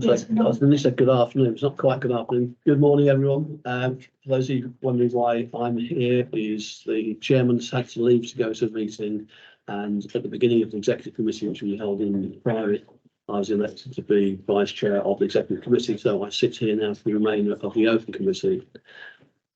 I was going to say good afternoon. It's not quite good afternoon. Good morning, everyone. For those of you wondering why I'm here, is the chairman's had to leave to go to a meeting, and at the beginning of the executive committee, which we held in private, I was elected to be vice chair of the executive committee, so I sit here now for the remainder of the open committee.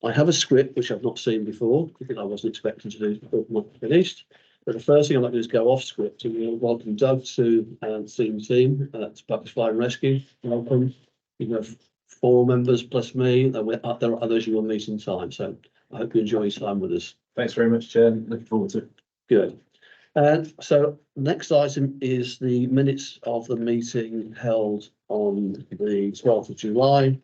I have a script which I've not seen before, because I wasn't expecting to do before I'm finished. But the first thing I'd like to do is go off script, and we'll welcome Doug to the team to Buckinghamshire Fire and Rescue. Welcome. You have 4 members plus me. There are others you will meet in time. So I hope you enjoy your time with us. Thanks very much, Chair. Looking forward to it. Good. So next item is the minutes of the meeting held on the 12th of July.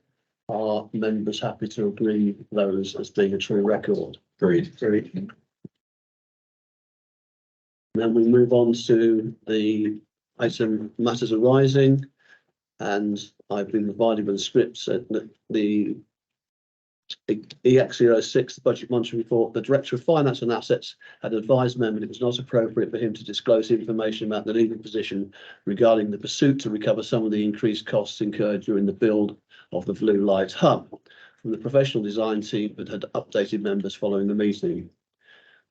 Are members happy to agree those as being a true record? Agreed. Agreed. Then we move on to the item matters arising, and I've been provided with a script that the EX06, the budget monitoring report, the Director of Finance and Assets had advised members it was not appropriate for him to disclose information about the legal position regarding the pursuit to recover some of the increased costs incurred during the build of the Blue Light Hub from the professional design team that had updated members following the meeting.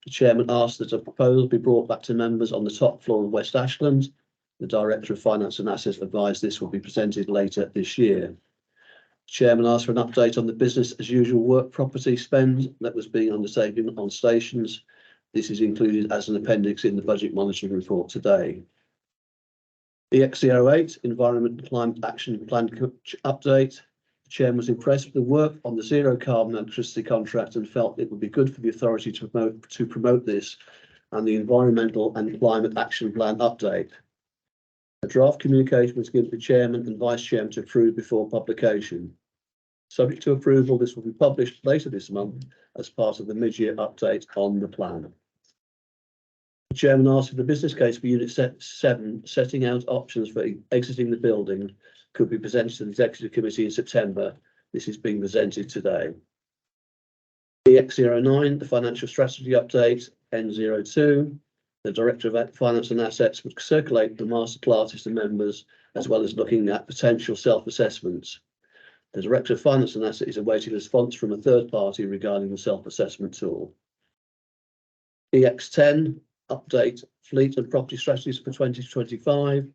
The chairman asked that a proposal be brought back to members on the top floor of West Ashland. The Director of Finance and Assets advised this will be presented later this year. The chairman asked for an update on the business as usual work property spend that was being undertaken on stations. This is included as an appendix in the budget monitoring report today. EX08 Environment and Climate Action Plan update. The chairman was impressed with the work on the zero carbon electricity contract and felt it would be good for the authority to promote this and the environmental and climate action plan update. A draft communication was given to the chairman and vice chairman to approve before publication. Subject to approval, this will be published later this month as part of the mid-year update on the plan. The chairman asked if the business case for Unit 7, setting out options for exiting the building, could be presented to the Executive Committee in September. This is being presented today. EX09, the Financial Strategy Update, N02. The Director of Finance and Assets would circulate the master classes to members, as well as looking at potential self-assessments. The Director of Finance and Assets is awaiting a response from a third party regarding the self-assessment tool. EX10, update fleet and property strategies for 2025.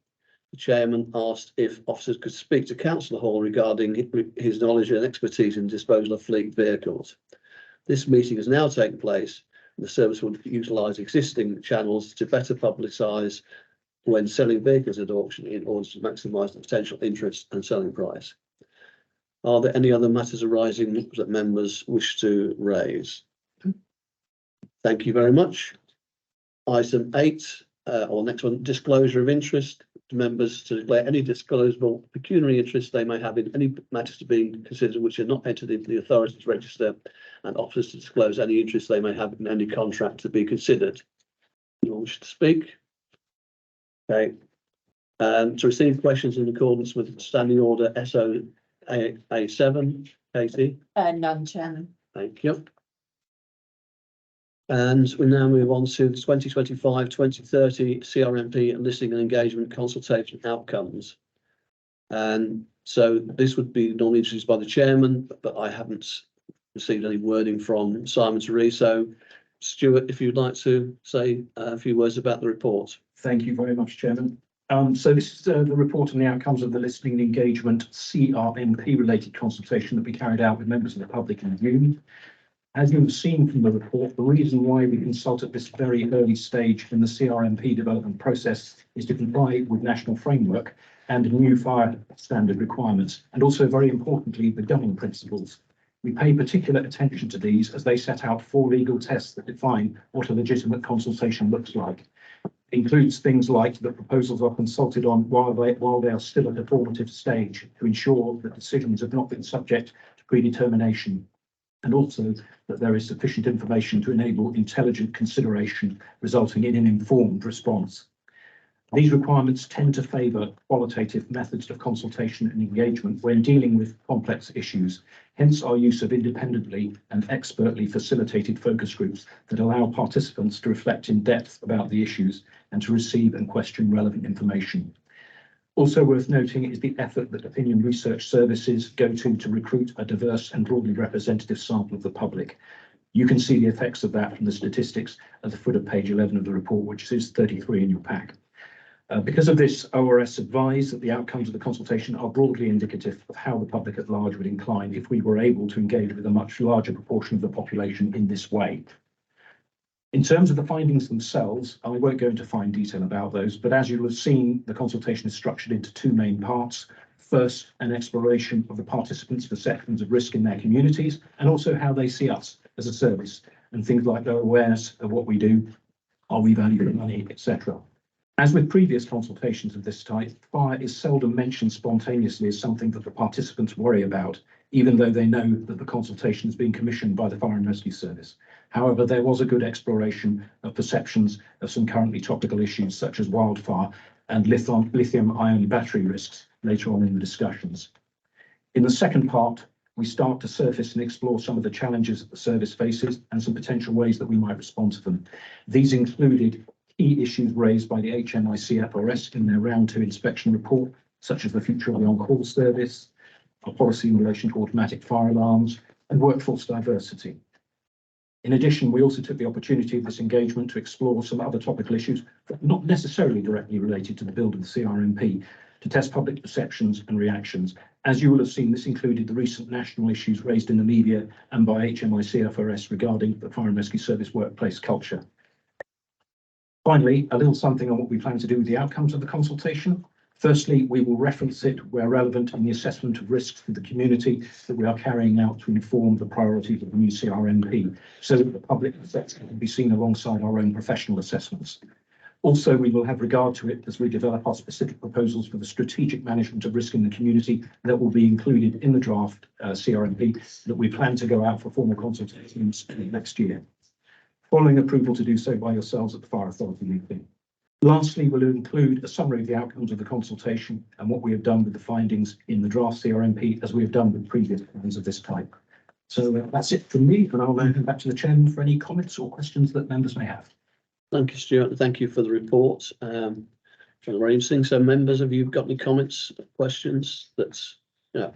The chairman asked if officers could speak to Councillor Hall regarding his knowledge and expertise in disposal of fleet vehicles. This meeting has now taken place, and the service will utilise existing channels to better publicise when selling vehicles at auction in order to maximise the potential interest and selling price. Are there any other matters arising that members wish to raise? Thank you very much. Item 8, or next one, disclosure of interest. Members to declare any disclosable pecuniary interest they may have in any matters to be considered which are not entered into the authority's register, and officers to disclose any interest they may have in any contract to be considered. You wish to speak? Okay. To receive questions in accordance with Standing Order SOA7, Katie? None, Chairman. Thank you. And we now move on to the 2025-2030 CRMP listening and engagement consultation outcomes. And so this would be normally introduced by the chairman, but I haven't received any wording from Simon Therese. So Stuart, if you'd like to say a few words about the report. Thank you very much, Chairman. So this is the report on the outcomes of the listening and engagement CRMP related consultation that we carried out with members of the public in June. As you've seen from the report, the reason why we consult at this very early stage in the CRMP development process is to comply with national framework and new fire standard requirements, and also very importantly, the governing principles. We pay particular attention to these as they set out 4 legal tests that define what a legitimate consultation looks like. It includes things like that proposals are consulted on while they are still at a formative stage to ensure that decisions have not been subject to predetermination, and also that there is sufficient information to enable intelligent consideration, resulting in an informed response. These requirements tend to favour qualitative methods of consultation and engagement when dealing with complex issues, hence our use of independently and expertly facilitated focus groups that allow participants to reflect in depth about the issues and to receive and question relevant information. Also worth noting is the effort that opinion research services go to recruit a diverse and broadly representative sample of the public. You can see the effects of that from the statistics at the foot of page 11 of the report, which is 33 in your pack. Because of this, ORS advised that the outcomes of the consultation are broadly indicative of how the public at large would incline if we were able to engage with a much larger proportion of the population in this way. In terms of the findings themselves, I won't go into fine detail about those, but as you'll have seen, the consultation is structured into two main parts. First, an exploration of the participants' perceptions of risk in their communities, and also how they see us as a service, and things like their awareness of what we do, are we valued for money, etc. As with previous consultations of this type, fire is seldom mentioned spontaneously as something that the participants worry about, even though they know that the consultation is being commissioned by the Fire and Rescue Service. However, there was a good exploration of perceptions of some currently topical issues such as wildfire and lithium-ion battery risks later on in the discussions. In the second part, we start to surface and explore some of the challenges that the service faces and some potential ways that we might respond to them. These included key issues raised by the HMIC-FRS in their round 2 inspection report, such as the future of the on-call service, our policy in relation to automatic fire alarms, and workforce diversity. In addition, we also took the opportunity of this engagement to explore some other topical issues, not necessarily directly related to the build of the CRMP, to test public perceptions and reactions. As you will have seen, this included the recent national issues raised in the media and by HMIC-FRS regarding the Fire and Rescue Service workplace culture. Finally, a little something on what we plan to do with the outcomes of the consultation. Firstly, we will reference it where relevant in the assessment of risks to the community that we are carrying out to inform the priorities of the new CRMP, so that the public assessment can be seen alongside our own professional assessments. Also, we will have regard to it as we develop our specific proposals for the strategic management of risk in the community that will be included in the draft CRMP that we plan to go out for formal consultations next year, following approval to do so by yourselves at the Fire Authority meeting. Lastly, we'll include a summary of the outcomes of the consultation and what we have done with the findings in the draft CRMP, as we have done with previous plans of this type. So that's it from me, and I'll now hand back to the chairman for any comments or questions that members may have. Thank you, Stuart, and thank you for the report. Very interesting. So, members, have you got any comments, questions?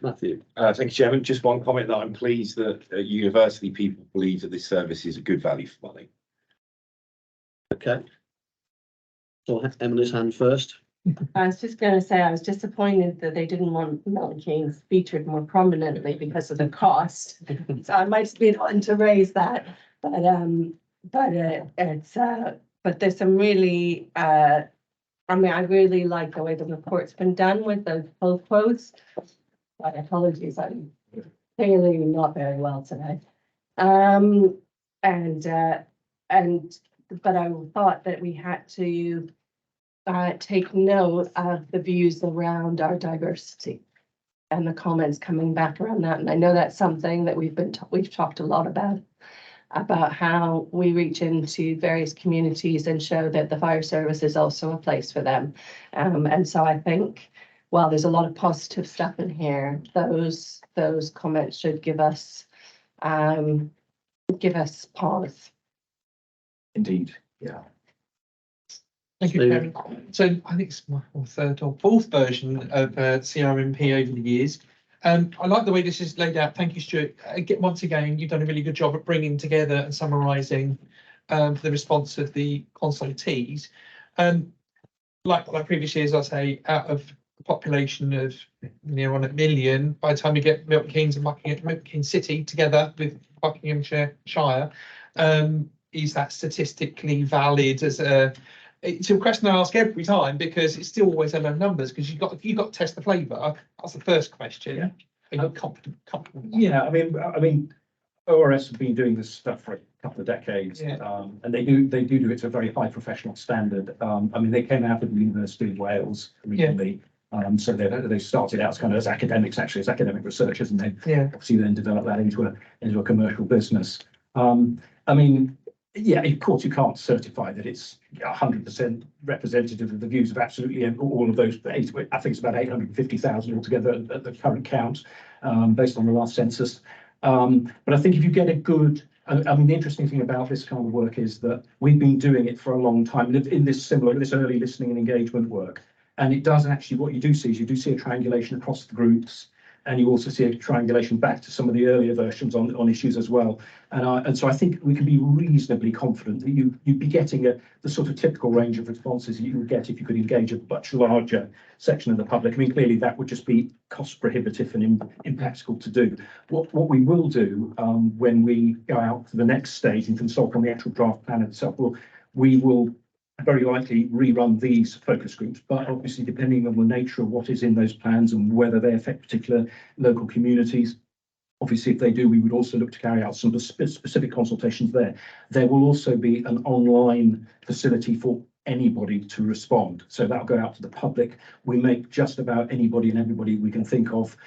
Matthew. Thank you, Chairman. Just one comment that I'm pleased that university people believe that this service is a good value for money. Okay. So Emily's hand first. I was just going to say I was disappointed that they didn't want Milton Keynes featured more prominently because of the cost. So I might be wanting to raise that, but there's some really I really like the way the report's been done with the full quotes. My apologies, I'm clearly not very well today. But I thought that we had to take note of the views around our diversity and the comments coming back around that. And I know that's something that we've talked a lot about how we reach into various communities and show that the fire service is also a place for them. And so I think, while there's a lot of positive stuff in here, those comments should give us pause. Indeed, yeah. Thank you, Karen. So I think it's my third or fourth version of CRMP over the years. I like the way this is laid out. Thank you, Stuart. Once again, you've done a really good job at bringing together and summarising the response of the consultees. Like previous years, I say, out of a population of near on 1 million, by the time we get Milton Keynes and Milton Keynes City together with Buckinghamshire Shire, is that statistically valid as a... It's a question I ask every time because it's still always a low numbers, because you've got to test the flavour. That's the first question. Yeah. Are you confident? Yeah, I mean, ORS have been doing this stuff for a couple of decades, Yeah. And they do it to a very high professional standard. I mean, they came out of the University of Wales originally, so they started out as academics, actually as academic researchers, and they obviously then developed that into a commercial business. I mean, yeah, of course, you can't certify that it's 100% representative of the views of absolutely all of those. I think it's about 850,000 altogether at the current count, based on the last census. But I think if you get a good, I mean, the interesting thing about this kind of work is that we've been doing it for a long time in this early listening and engagement work. And it does actually, what you do see is you do see a triangulation across the groups, and you also see a triangulation back to some of the earlier versions on issues as well. And so I think we can be reasonably confident that you'd be getting the sort of typical range of responses you would get if you could engage a much larger section of the public. I mean, clearly that would just be cost prohibitive and impractical to do. What we will do when we go out to the next stage and consult on the actual draft plan itself, we will very likely rerun these focus groups, but obviously depending on the nature of what is in those plans and whether they affect particular local communities. Obviously, if they do, we would also look to carry out some specific consultations there. There will also be an online facility for anybody to respond. So that'll go out to the public. We make just about anybody and everybody we can think of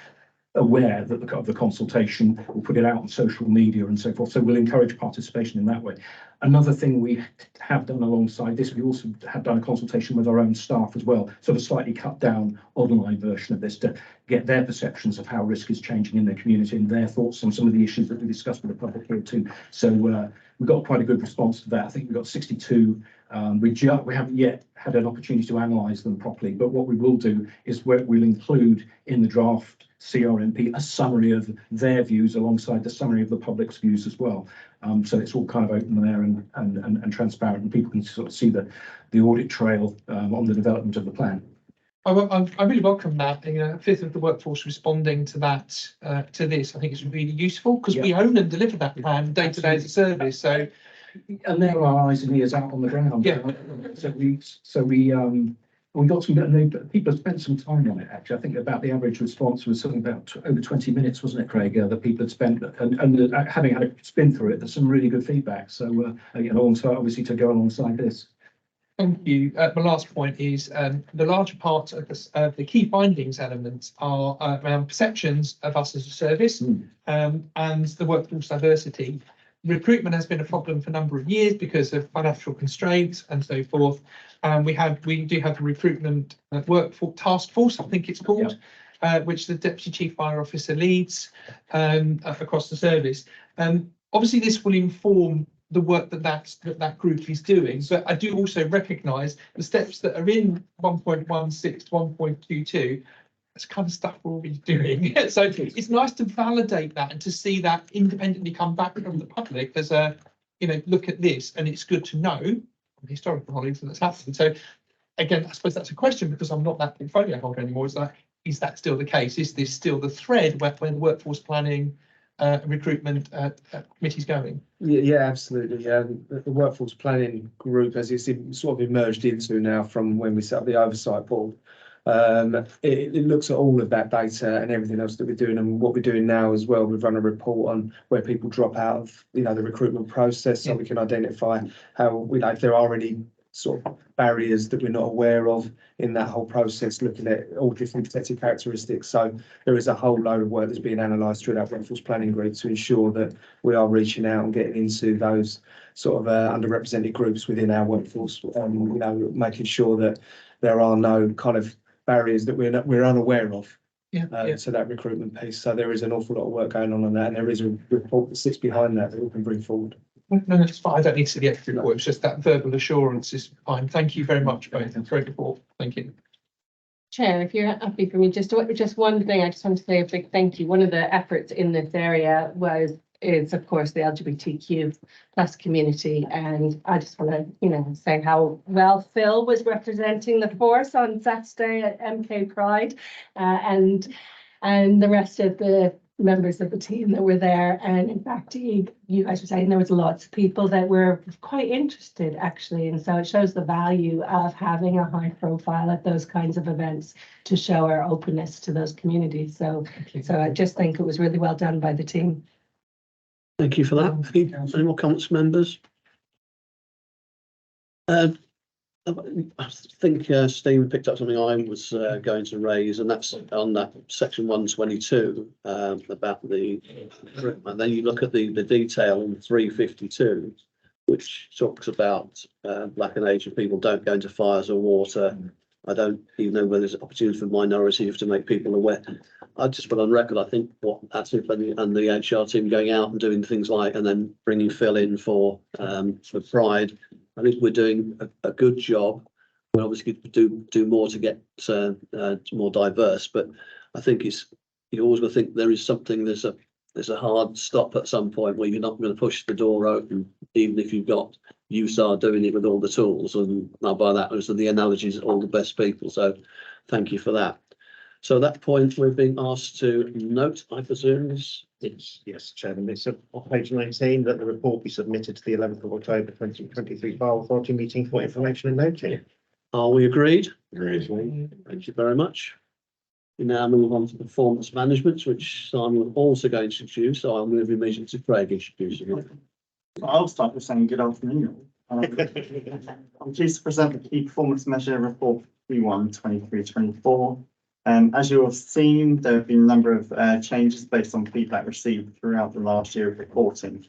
aware that of the consultation. We'll put it out on social media and so forth. So we'll encourage participation in that way. Another thing we have done alongside this, we also have done a consultation with our own staff as well, sort of slightly cut down online version of this to get their perceptions of how risk is changing in their community and their thoughts on some of the issues that we discussed with the public here too. So we got quite a good response to that. I think we got 62. We haven't yet had an opportunity to analyse them properly, but what we will do is we'll include in the draft CRMP a summary of their views alongside the summary of the public's views as well. So it's all kind of open there and transparent, and people can sort of see the audit trail on the development of the plan. I really welcome that. You know, a fifth of the workforce responding to that, to this, I think it's really useful because we own and deliver that plan day to day as a service. So, and there are eyes and ears out on the ground. Yeah. We got some, people have spent some time on it actually. I think about the average response was something about over 20 minutes, wasn't it, Craig, that people had spent, and having had a spin through it, there's some really good feedback. So again, alongside, obviously, to go alongside this. Thank you. My last point is the larger part of the key findings elements are around perceptions of us as a service and the workforce diversity. Recruitment has been a problem for a number of years because of financial constraints and so forth. We do have the recruitment workforce task force, I think it's called, which the Deputy Chief Fire Officer leads across the service. Obviously, this will inform the work that group is doing, but I do also recognise the steps that are in 1.16 to 1.22. That's kind of stuff we're already doing. So it's nice to validate that and to see that independently come back from the public as a, look at this, and it's good to know from historical knowledge that's happened. So again, I suppose that's a question because I'm not that portfolio holder anymore. Is that still the case? Is this still the thread where the workforce planning recruitment committee's going? Yeah, absolutely. The workforce planning group, as it's sort of emerged into now from when we set up the oversight board, it looks at all of that data and everything else that we're doing, and what we're doing now as well. We've run a report on where people drop out of the recruitment process, so we can identify how if there are any sort of barriers that we're not aware of in that whole process, looking at all different protected characteristics. So there is a whole load of work that's being analysed through that workforce planning group to ensure that we are reaching out and getting into those sort of underrepresented groups within our workforce, making sure that there are no kind of barriers that we're unaware of to that recruitment piece. So there is an awful lot of work going on that, and there is a report that sits behind that we can bring forward. No, that's fine. I don't need to see the extra report. It's just that verbal assurance is fine. Thank you very much, both. Great report. Thank you. Chair, if you're happy for me, just one thing, I just want to say a big thank you. One of the efforts in this area is of course the LGBTQ plus community, and I just want to say how well Phil was representing the force on Saturday at MK Pride, and the rest of the members of the team that were there. And in fact, you guys were saying there was lots of people that were quite interested actually, and so it shows the value of having a high profile at those kinds of events to show our openness to those communities. So I just think it was really well done by the team. Thank you for that. Any more comments, members? I think Steve picked up something I was going to raise, and that's on that section 122 about the, and then you look at the detail in 352, which talks about black and Asian people don't go into fires or water. I don't even know whether there's an opportunity for minorities to make people aware. I just put on record, I think what ATIP and the HR team going out and doing things like, and then bringing Phil in for Pride, I think we're doing a good job we'll obviously do more to get more diverse, but I think you always got to think there's a hard stop at some point where you're not going to push the door open, even if you've got USAR doing it with all the tools. And now by that, those are the analogies, all the best people. So thank you for that. So at that point, we're being asked to note, I presume, is Yes, Chairman, it's on page 19 that the report be submitted to the 11th of October 2023 File Authority meeting for information and noting. are we agreed? Agreed. Thank you very much. We now move on to performance management, which Simon will also going to introduce. So I'm going to be meeting to Craig introducing it. I'll start with saying good afternoon. I'm pleased to present the key performance measure report Q1 23-24. As you have seen, there have been a number of changes based on feedback received throughout the last year of reporting.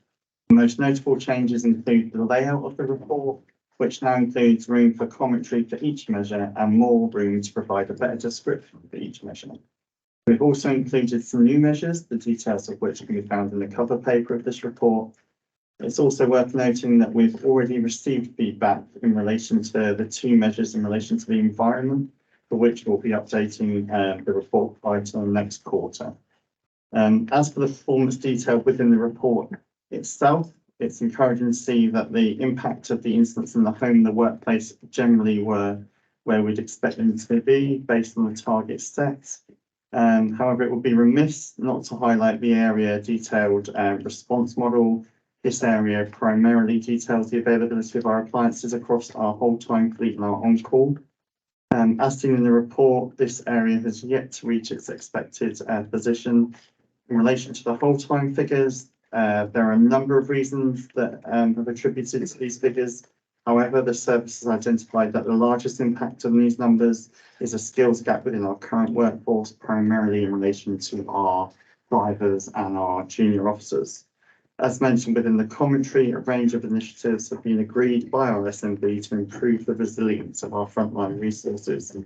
The most notable changes include the layout of the report, which now includes room for commentary for each measure and more room to provide a better description for each measure. We've also included some new measures, the details of which can be found in the cover paper of this report. It's also worth noting that we've already received feedback in relation to the two measures in relation to the environment, for which we'll be updating the report by to the next quarter. As for the performance detail within the report itself, it's encouraging to see that the impact of the incidents in the home and the workplace generally were where we'd expect them to be based on the target set. However, it would be remiss not to highlight the area detailed response model. This area primarily details the availability of our appliances across our whole time fleet and our on-call. As seen in the report, this area has yet to reach its expected position. In relation to the whole time figures, there are a number of reasons that have attributed to these figures. However, the service has identified that the largest impact on these numbers is a skills gap within our current workforce, primarily in relation to our drivers and our junior officers. As mentioned within the commentary, a range of initiatives have been agreed by our SMB to improve the resilience of our frontline resources. And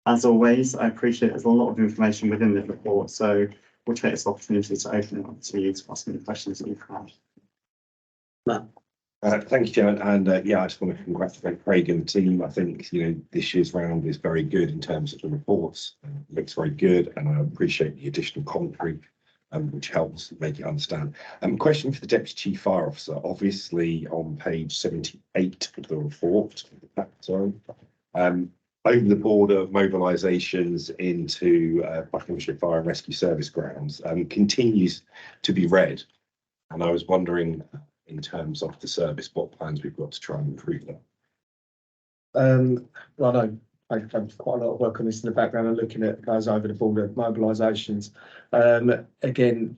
as always, I appreciate there's a lot of information within the report, so we'll take this opportunity to open it up to you to ask any questions that you've had. Matt. Thank you, Chairman. And yeah, I just want to congratulate Craig and the team. I think, this year's round is very good in terms of the reports. It looks very good, and I appreciate the additional commentary, which helps make it understand. Question for the Deputy Chief Fire Officer. Obviously, on page 78 of the report, over the border mobilisations into Buckinghamshire Fire and Rescue Service grounds continues to be red. And I was wondering, in terms of the service, what plans we've got to try and improve that. Well, I know I've done quite a lot of work on this in the background and looking at those over the border mobilisations. Again,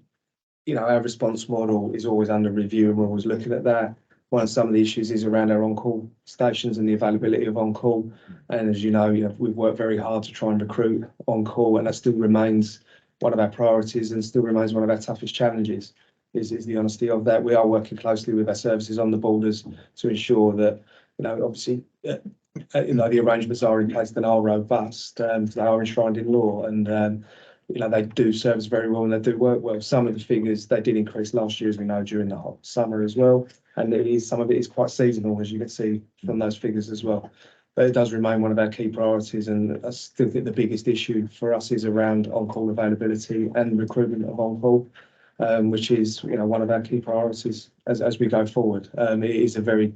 our response model is always under review and we're always looking at that. One of some of the issues is around our on-call stations and the availability of on-call. And as you know, we've worked very hard to try and recruit on-call, and that still remains one of our priorities and still remains one of our toughest challenges. Is the honesty of that. We are working closely with our services on the borders to ensure that, obviously, the arrangements are in place and are robust, they are enshrined in law, and they do serve us very well and they do work well. Some of the figures they did increase last year, as we know, during the hot summer as well, and some of it is quite seasonal, as you can see from those figures as well. But it does remain one of our key priorities, and I still think the biggest issue for us is around on-call availability and recruitment of on-call. Which is, one of our key priorities as we go forward. It is a very,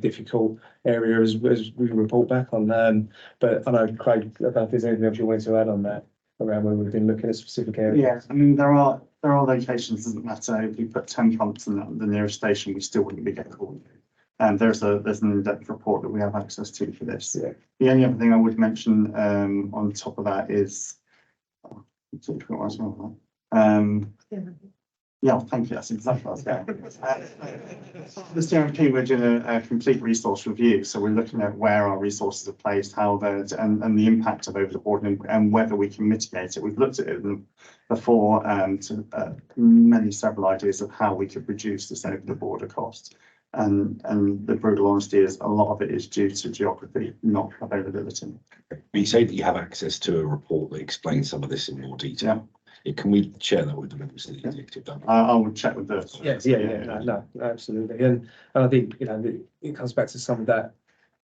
difficult area as we report back on. But I know, Craig, I don't know if there's anything else you wanted to add on that around where we've been looking at specific areas. Yeah, I mean, there are locations, doesn't matter if you put 10 pumps in the nearest station, we still wouldn't be getting called. And there's an in-depth report that we have access to for this. Yeah. The only other thing I would mention on top of that is, yeah, thank you. That's exactly what I was going. The CRP, we're doing a complete resource review. So we're looking at where our resources are placed, how they're, and the impact of over the border and whether we can mitigate it. We've looked at it before to several ideas of how we could reduce this over the border cost. And the brutal honesty is a lot of it is due to geography, not availability. But you say that you have access to a report that explains some of this in more detail. Yeah, can we share that with the members of the executive? I will check with the. Yeah, no, absolutely. And I think, it comes back to some of that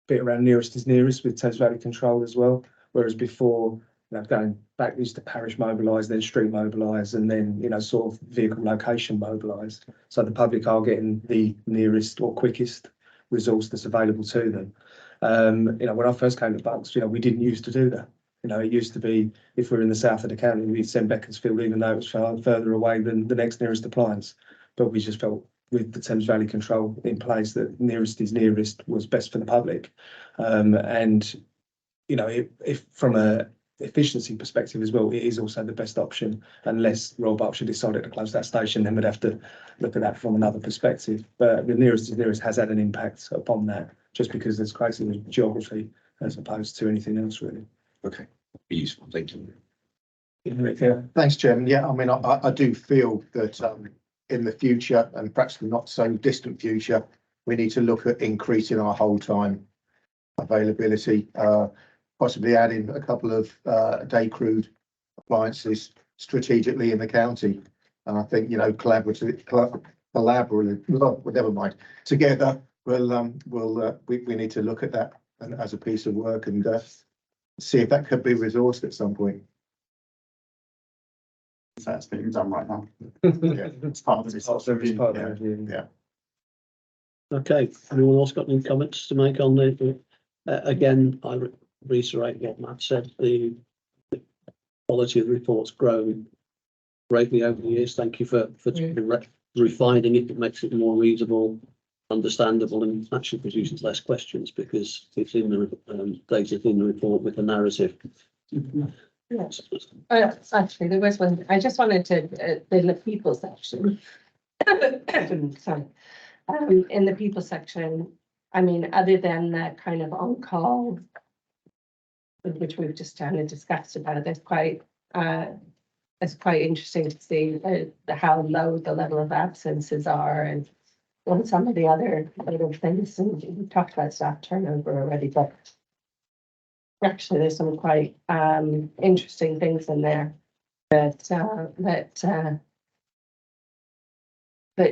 bit around nearest is nearest with Thames Valley Control as well. Whereas before, going back, we used to parish mobilise, then street mobilise, and then, sort of vehicle location mobilise. So the public are getting the nearest or quickest resource that's available to them. When I first came to Bucks, we didn't used to do that. It used to be, if we're in the south of the county, we'd send Beaconsfield, even though it was further away than the next nearest appliance. But we just felt with the Thames Valley Control in place that nearest is nearest was best for the public. If from a efficiency perspective as well, it is also the best option, unless Royal Berkshire decided to close that station, then we'd have to look at that from another perspective. But the nearest is nearest has had an impact upon that, just because there's creating the geography as opposed to anything else, really. Okay, be useful, thank you. Yeah. Thanks, Chairman. Yeah, I mean, I do feel that in the future, and perhaps not so distant future, we need to look at increasing our whole time availability, possibly adding a couple of day crewed appliances strategically in the county. And I think, collaboratively, well, never mind, together, we need to look at that and as a piece of work and see if that could be resourced at some point. So that's being done right now. Yeah. It's part of the resource review. Yeah. Okay, anyone else got any comments to make on the, again, I reiterate what Matt said, the quality of the report's grown greatly over the years. Thank you for refining it. It makes it more readable, understandable, and actually produces less questions because it's in the data in the report with the narrative. Yes. Actually, there was one, I just wanted to, in the people section. Sorry. In the people section, I mean, other than that kind of on-call, which we've just kind of discussed about, it's quite interesting to see how low the level of absences are and on some of the other little things. And we talked about staff turnover already, but actually there's some quite interesting things in there that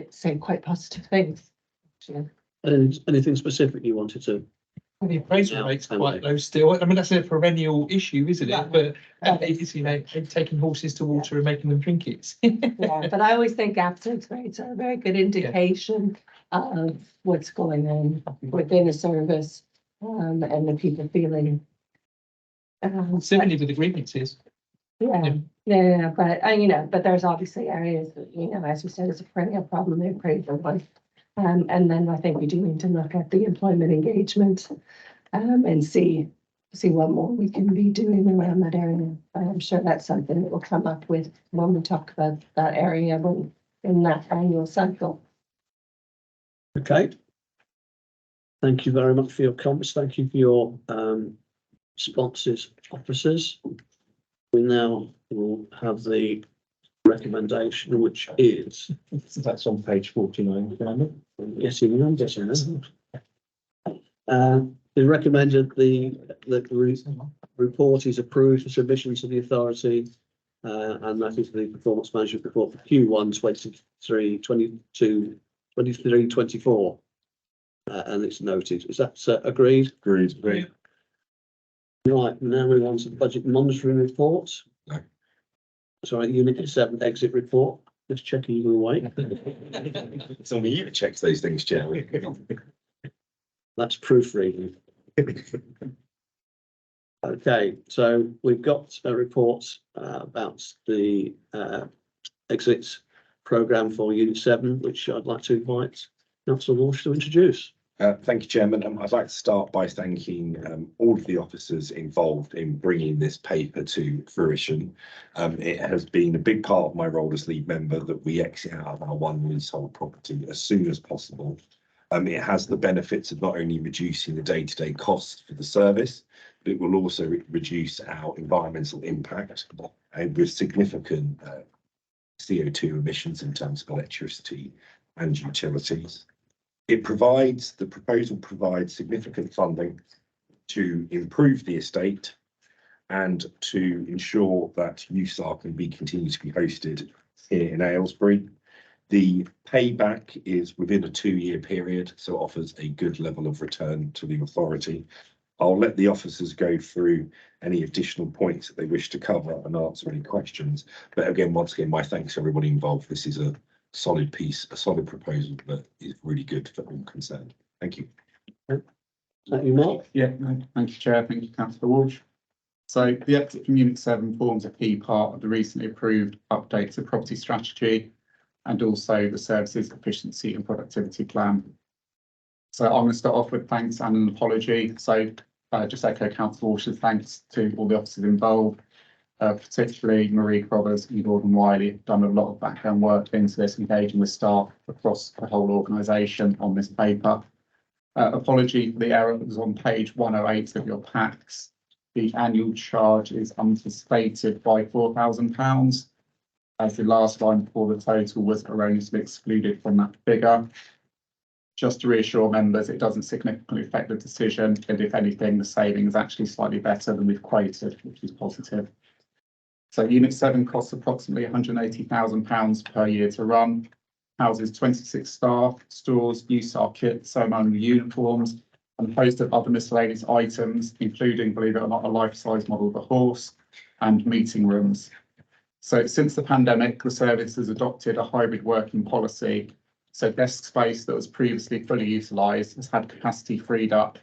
say quite positive things. Actually. And anything specific you wanted to? The appraisal Yeah, rate's okay. quite low still. I mean, that's a perennial issue, isn't Yeah. it? But Yeah. it's, taking horses to water and making them drink it. Yeah, but I always think absence rates are a very good indication of what's going on within a service, and the people feeling. Similarly with the grievances. Yeah, but but there's obviously areas that, as you said, it's a perennial problem, the appraisal one. And then I think we do need to look at the employment engagement, and see what more we can be doing around that area. I'm sure that's something that will come up with when we talk about that area in that annual cycle. Okay. Thank you very much for your comments. Thank you for your sponsors, officers. We now will have the recommendation, which is. That's on page 49. Yes, you know, yes, you know. They recommended the report is approved for submission to the authority, and that is the performance management report for Q1 23-24. And it's noted. Is that agreed? Agreed. Right, now we on to the budget monitoring report. No. Sorry, Unit 7 exit report. Just checking you away. It's only you that checks those things, Chair. That's proofreading. Okay, so we've got a report about the exit programme for Unit 7, which I'd like to invite Councillor Walsh to introduce. Thank you, Chairman. I'd like to start by thanking all of the officers involved in bringing this paper to fruition. It has been a big part of my role as lead member that we exit out of our one leasehold property as soon as possible. It has the benefits of not only reducing the day-to-day costs for the service, but it will also reduce our environmental impact with significant CO2 emissions in terms of electricity and utilities. The proposal provides significant funding to improve the estate and to ensure that USAR can continue to be hosted here in Aylesbury. The payback is within a 2-year period, so it offers a good level of return to the authority. I'll let the officers go through any additional points that they wish to cover and answer any questions. But again, once again, my thanks to everybody involved. This is a solid piece, a solid proposal that is really good for all concerned. Thank you. Thank you, Mark. Yeah, no, thank you, Chair. Thank you, Councillor Walsh. So the exit from Unit 7 forms a key part of the recently approved update to property strategy and also the services efficiency and productivity plan. So I'm going to start off with thanks and an apology. So just echo Councillor Walsh's thanks to all the officers involved, particularly Marie Crothers and Gordon Wiley, have done a lot of background work into this, engaging with staff across the whole organisation on this paper. Apology for the error that was on page 108 of your packs. The annual charge is understated by £4,000, as the last line before the total was erroneously excluded from that figure. Just to reassure members, it doesn't significantly affect the decision, and if anything, the saving is actually slightly better than we've quoted, which is positive. So Unit 7 costs approximately £180,000 per year to run, houses 26 staff, stores, USAR kit, ceremonial uniforms, and a host of other miscellaneous items, including, believe it or not, a life-size model of a horse and meeting rooms. So since the pandemic, the service has adopted a hybrid working policy. So desk space that was previously fully utilised has had capacity freed up,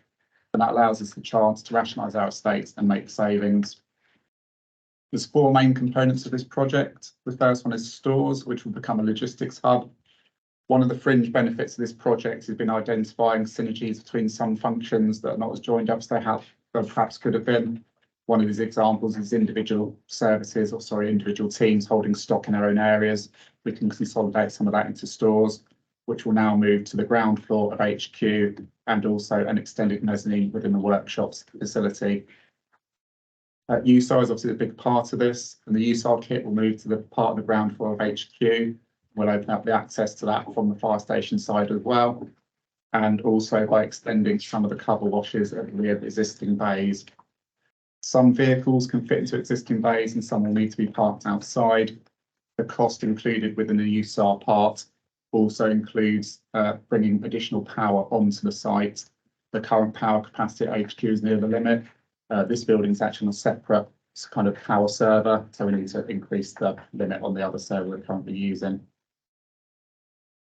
and that allows us the chance to rationalise our estates and make savings. There's 4 main components of this project. The first one is stores, which will become a logistics hub. One of the fringe benefits of this project has been identifying synergies between some functions that are not as joined up as they have, but perhaps could have been. One of these examples is individual teams holding stock in their own areas. We can consolidate some of that into stores, which will now move to the ground floor of HQ and also an extended mezzanine within the workshops facility. USAR is obviously a big part of this, and the USAR kit will move to the part of the ground floor of HQ. We'll open up the access to that from the fire station side as well, and also by extending some of the cover washes at the existing bays. Some vehicles can fit into existing bays and some will need to be parked outside. The cost included within the USAR part also includes bringing additional power onto the site. The current power capacity at HQ is near the limit. This building is actually on a separate kind of power server, so we need to increase the limit on the other server we're currently using.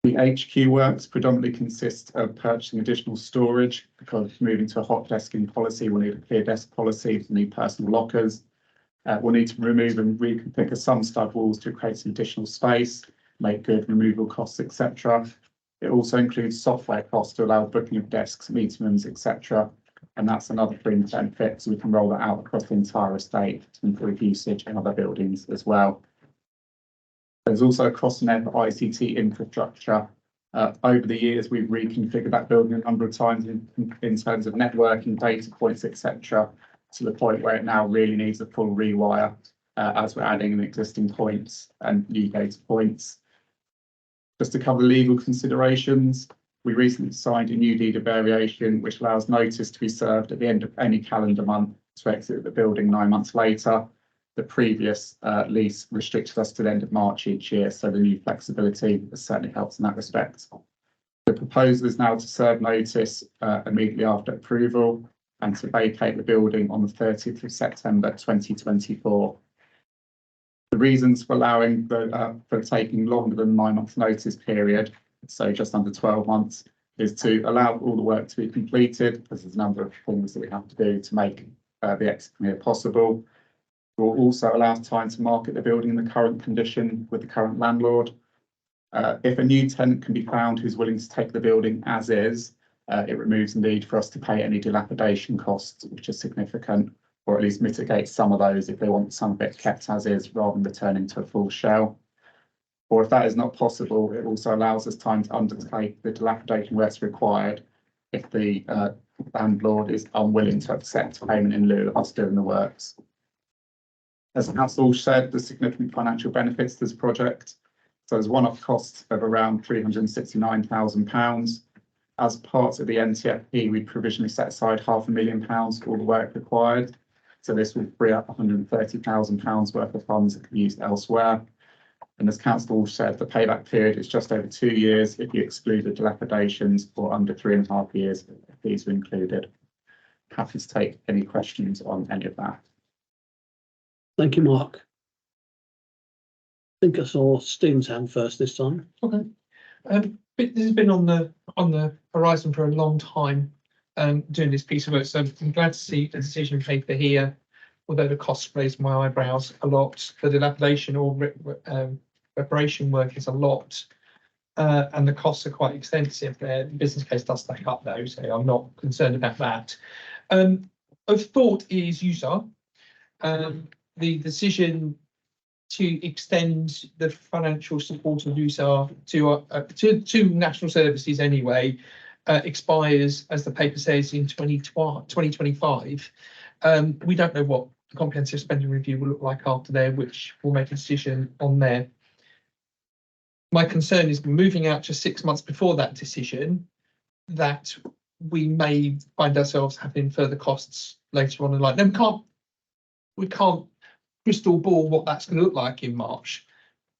The HQ works predominantly consist of purchasing additional storage, because moving to a hot desking policy, we'll need a clear desk policy, we'll need personal lockers. We'll need to remove and reconfigure some stud walls to create some additional space, make good removal costs, etc. It also includes software costs to allow booking of desks, meeting rooms, etc. And that's another fringe benefit, so we can roll that out across the entire estate to improve usage in other buildings as well. There's also a cost in there for ICT infrastructure. Over the years, we've reconfigured that building a number of times in terms of networking, data points, etc., to the point where it now really needs a full rewire as we're adding in existing points and new data points. Just to cover legal considerations, we recently signed a new deed of variation, which allows notice to be served at the end of any calendar month to exit the building 9 months later. The previous lease restricted us to the end of March each year, so the new flexibility certainly helps in that respect. The proposal is now to serve notice immediately after approval and to vacate the building on the 30th of September 2024. The reasons for allowing for taking longer than 9 months notice period, so just under 12 months, is to allow all the work to be completed, because there's a number of things that we have to do to make the exit from here possible. It will also allow us time to market the building in the current condition with the current landlord. If a new tenant can be found who's willing to take the building as is, it removes the need for us to pay any dilapidation costs, which are significant, or at least mitigate some of those if they want some of it kept as is rather than returning to a full shell. Or if that is not possible, it also allows us time to undertake the dilapidation works required if the landlord is unwilling to accept payment in lieu of us doing the works. As Council said, there's significant financial benefits to this project. So there's one-off costs of around £369,000. As part of the NTFP, we provisionally set aside £500,000 for all the work required. So this will free up £130,000 worth of funds that can be used elsewhere. And as Councillor Walsh said, the payback period is just over 2 years if you exclude the dilapidations, or under 3.5 years if these are included. Happy to take any questions on any of that. Thank you, Mark. I think I saw Stephen's hand first this time. Okay. But this has been on the horizon for a long time, doing this piece of work. So I'm glad to see the decision paper here, although the costs raised my eyebrows a lot. The dilapidation or reparation work is a lot, and the costs are quite extensive there. The business case does stack up though, so I'm not concerned about that. Of thought is user. The decision to extend the financial support of USAR to national services anyway expires, as the paper says, in 2025. We don't know what the comprehensive spending review will look like after there, which will make a decision on there. My concern is moving out to 6 months before that decision, that we may find ourselves having further costs later on in life. Now, we can't crystal ball what that's going to look like in March.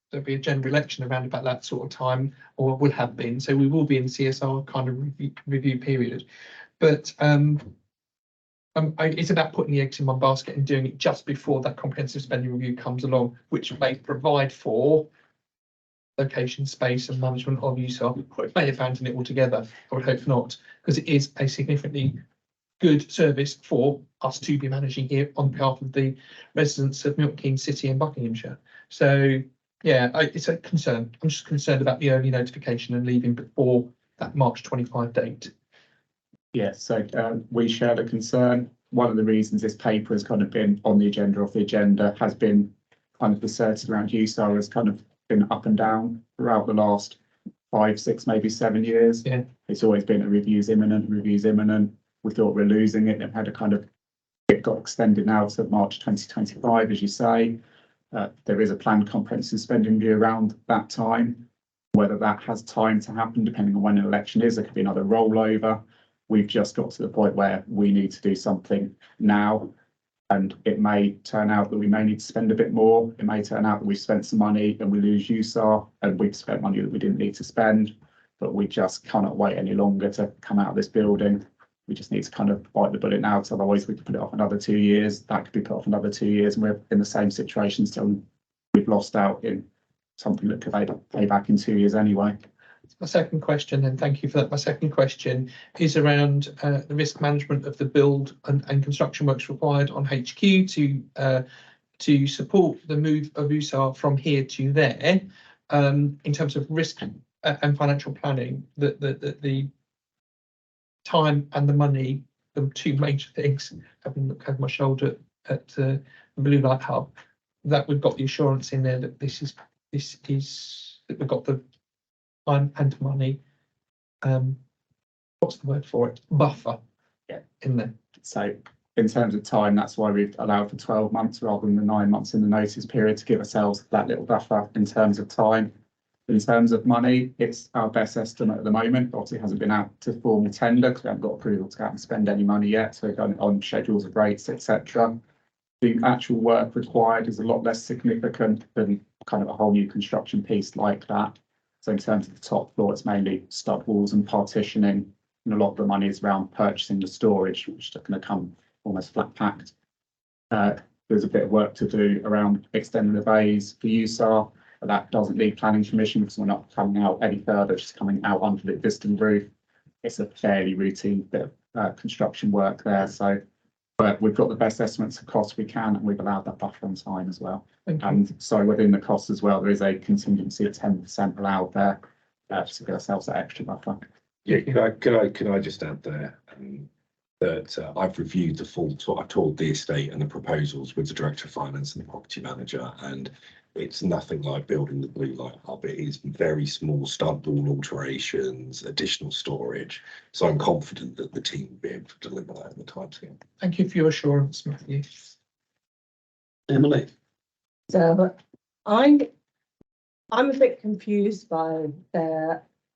There'll be a general election around about that sort of time, or would have been. So we will be in CSR kind of review period. But it's about putting the eggs in one basket and doing it just before that comprehensive spending review comes along, which may provide for location, space and management of USAR. Or it may abandon it altogether. I would hope not, because it is a significantly good service for us to be managing here on behalf of the residents of Milton Keynes City and Buckinghamshire. So yeah, it's a concern. I'm just concerned about the early notification and leaving before that March 25 date. Yeah, so we share the concern. One of the reasons this paper has kind of been on the agenda has been kind of the certainty around USAR has kind of been up and down throughout the last 5, 6, maybe 7 years. Yeah, it's always been a review's imminent. We thought we're losing it and had a kind of, it got extended now to March 2025, as you say. There is a planned comprehensive spending review around that time. Whether that has time to happen, depending on when an election is, there could be another rollover. We've just got to the point where we need to do something now. And it may turn out that we may need to spend a bit more. It may turn out that we've spent some money and we lose USAR and we've spent money that we didn't need to spend, but we just cannot wait any longer to come out of this building. We just need to kind of bite the bullet now, because otherwise we could put it off another 2 years. That could be put off another 2 years, and we're in the same situation still. We've lost out in something that could pay back in 2 years anyway. My second question, and thank you for that. My second question is around the risk management of the build and construction works required on HQ to support the move of USAR from here to there. In terms of risk and financial planning, the time and the money, the two major things, having looked over my shoulder at the Blue Light Hub, that we've got the assurance in there that this is that we've got the time and money. What's the word for it? Buffer. Yeah, in there. So in terms of time, that's why we've allowed for 12 months rather than the 9 months in the notice period, to give ourselves that little buffer in terms of time. In terms of money, it's our best estimate at the moment. Obviously, it hasn't been out to formal tender because we haven't got approval to go out and spend any money yet. So we're going on schedules of rates, etc. The actual work required is a lot less significant than kind of a whole new construction piece like that. So in terms of the top floor, it's mainly stud walls and partitioning, and a lot of the money is around purchasing the storage, which is going to come almost flat packed. There's a bit of work to do around extending the bays for USAR. But that doesn't need planning permission because we're not coming out any further, just coming out under the existing roof. It's a fairly routine bit of construction work there. So but we've got the best estimates of costs we can, and we've allowed that buffer on time as well. And so within the costs as well, there is a contingency of 10% allowed there to give ourselves that extra buffer. Yeah, can I just add there that I've reviewed the full tour. I toured the estate and the proposals with the Director of Finance and the Property Manager, and it's nothing like building the Blue Light Hub. It is very small stud wall alterations, additional storage. So I'm confident that the team will be able to deliver that in the timescale. Thank you for your assurance, Matthew. Emily. So I'm a bit confused by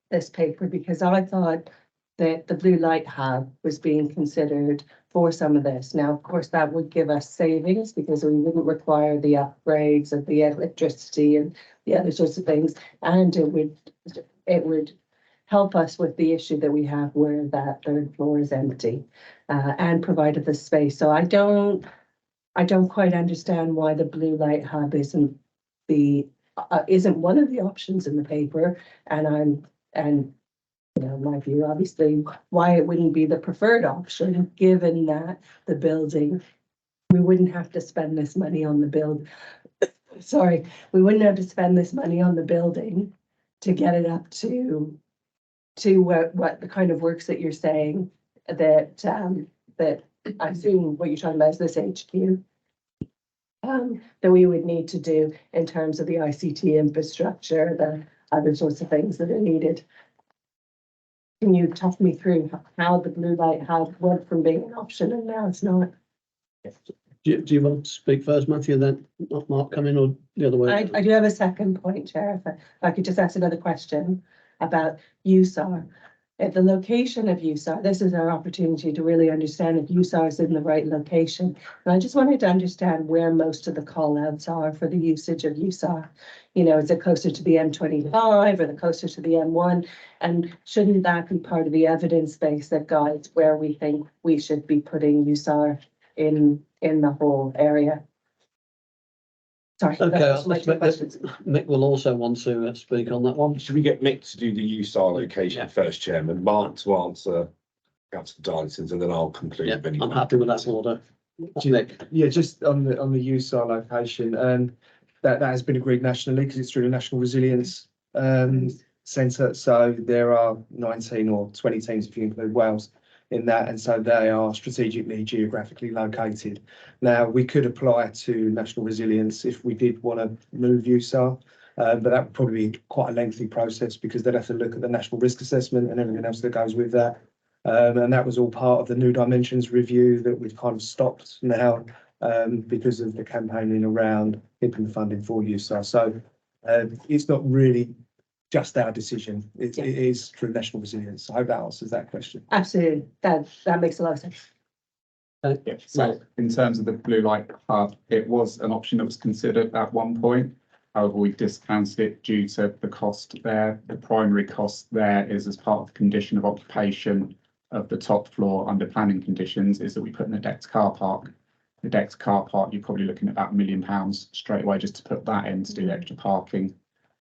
this paper, because I thought that the Blue Light Hub was being considered for some of this. Now, of course, that would give us savings because we wouldn't require the upgrades of the electricity and the other sorts of things. And it would help us with the issue that we have where that third floor is empty, and provided the space. So I don't quite understand why the blue light hub isn't one of the options in the paper. And you know, my view, obviously, why it wouldn't be the preferred option, given that the building, we wouldn't have to spend this money on the build. Sorry, we wouldn't have to spend this money on the building to get it up to what the kind of works that you're saying that that I assume what you're talking about is this HQ. That we would need to do in terms of the ICT infrastructure, the other sorts of things that are needed. Can you talk me through how the blue light hub went from being an option and now it's not? Do you want to speak first, Matthew, then Mark come in, or the other way? I do have a second point, Chair, if I could just ask another question about USAR. At the location of USAR, this is our opportunity to really understand if USAR is in the right location. And I just wanted to understand where most of the call outs are for the usage of USAR. You know, is it closer to the M25 or the closer to the M1? And shouldn't that be part of the evidence base that guides where we think we should be putting USAR in the whole area? Sorry. Okay, that's my two questions. Mick will also want to speak on that one. Should we get Mick to do the USAR location first, Chairman? Mark to answer Councillor Darlington's, and then I'll conclude. Yeah, I'm happy with that order. Mick. Yeah, just on the USAR location, that has been agreed nationally because it's through the National Resilience Centre. So there are 19 or 20 teams if you include Wales in that, and so they are strategically, geographically located. Now, we could apply to National Resilience if we did want to move USAR, but that would probably be quite a lengthy process because they'd have to look at the National Risk Assessment and everything else that goes with that. And that was all part of the New Dimensions review that we've kind of stopped now because of the campaigning around implement funding for USAR. So it's not really just our decision. It is through National Resilience. I hope that answers that question. Absolutely, that makes a lot of sense. Yeah, so in terms of the blue light hub, it was an option that was considered at one point. However, we discounted it due to the cost there. The primary cost there is as part of the condition of occupation of the top floor under planning conditions is that we put in a decked car park. The decked car park, you're probably looking at about £1 million straight away just to put that in to do the extra parking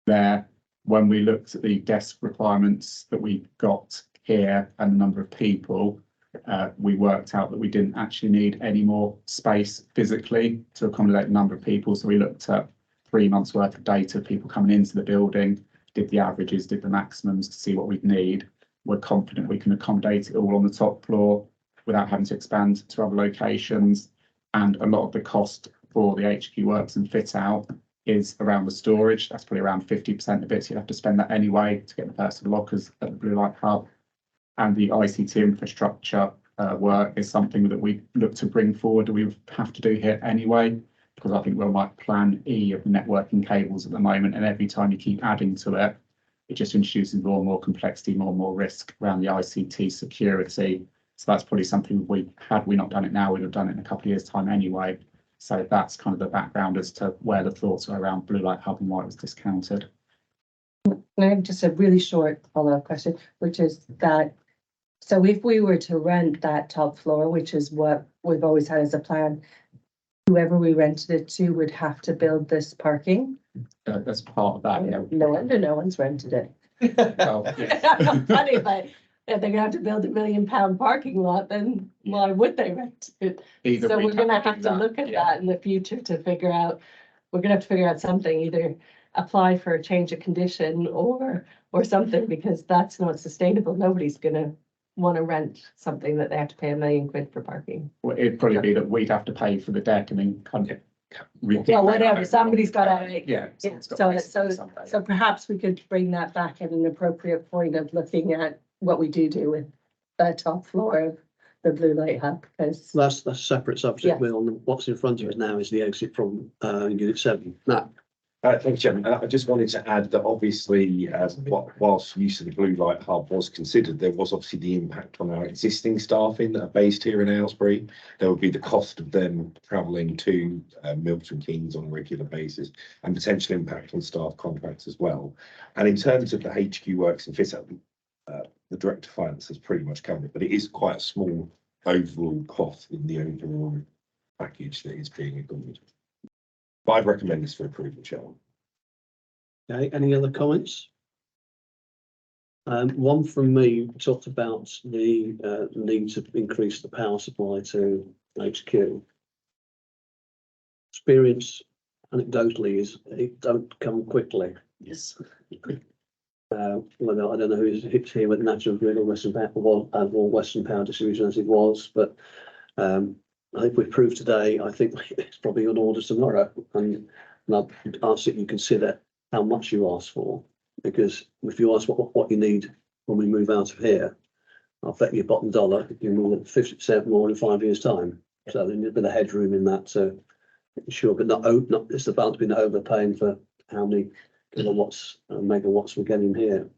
there. When we looked at the desk requirements that we got here and the number of people, we worked out that we didn't actually need any more space physically to accommodate the number of people. So we looked at 3 months worth of data, people coming into the building, did the averages, did the maximums to see what we'd need. We're confident we can accommodate it all on the top floor without having to expand to other locations. And a lot of the cost for the HQ works and fit out is around the storage. That's probably around 50% of it. So you have to spend that anyway to get the personal lockers at the blue light hub. And the ICT infrastructure work is something that we look to bring forward. We have to do here anyway, because I think we're like plan E of the networking cables at the moment. And every time you keep adding to it, it just introduces more and more complexity, more and more risk around the ICT security. So that's probably something had we not done it now, we'd have done it in a couple of years' time anyway. So that's kind of the background as to where the thoughts are around blue light hub and why it was discounted. And I have just a really short follow-up question, which is that, so if we were to rent that top floor, which is what we've always had as a plan, whoever we rented it to would have to build this parking? That's part of that, yeah. No wonder no one's rented it. Well, yeah. Funny, but if they're gonna have to build £1 million parking lot, then why would they rent it? Either So we'd we're gonna do have to that, look at yeah. that in the future to figure out, we're gonna have to figure out something, either apply for a change of condition or something, because that's not sustainable. Nobody's gonna want to rent something that they have to pay £1 million for parking. Well, it'd probably be that we'd have to pay for the deck and then kind of. Well, whatever, somebody's got to. Yeah. Yeah, someone's got to so pay perhaps we could bring that back at an appropriate point of looking at what we do with the top floor of the blue light hub, because That's a separate subject. Yeah. We're on what's in front of us now is the exit from Unit 7. Matt. Thank you, Chairman. I just wanted to add that obviously, whilst use of the blue light hub was considered, there was obviously the impact on our existing staffing that are based here in Aylesbury. There would be the cost of them travelling to Milton Keynes on a regular basis, and potential impact on staff contracts as well. And in terms of the HQ works and fit out, the Director of Finance has pretty much covered it, but it is quite a small overall cost in the overall package that is being agreed. But I'd recommend this for approval, Chairman. Okay, any other comments? One from me talked about the need to increase the power supply to HQ. Experience anecdotally is it don't come quickly. Yes. Well, I don't know who's here with National Grid or Western Power or Western Power Distribution as it was, but I think we've proved today, I think it's probably on order tomorrow, and I'd ask that you consider how much you ask for, because if you ask what you need when we move out of here, I'll bet you bottom dollar you move at 50% more in 5 years' time. So there's a bit of headroom in that, so sure, but not it's about to be overpaying for how many kilowatts and megawatts we're getting here.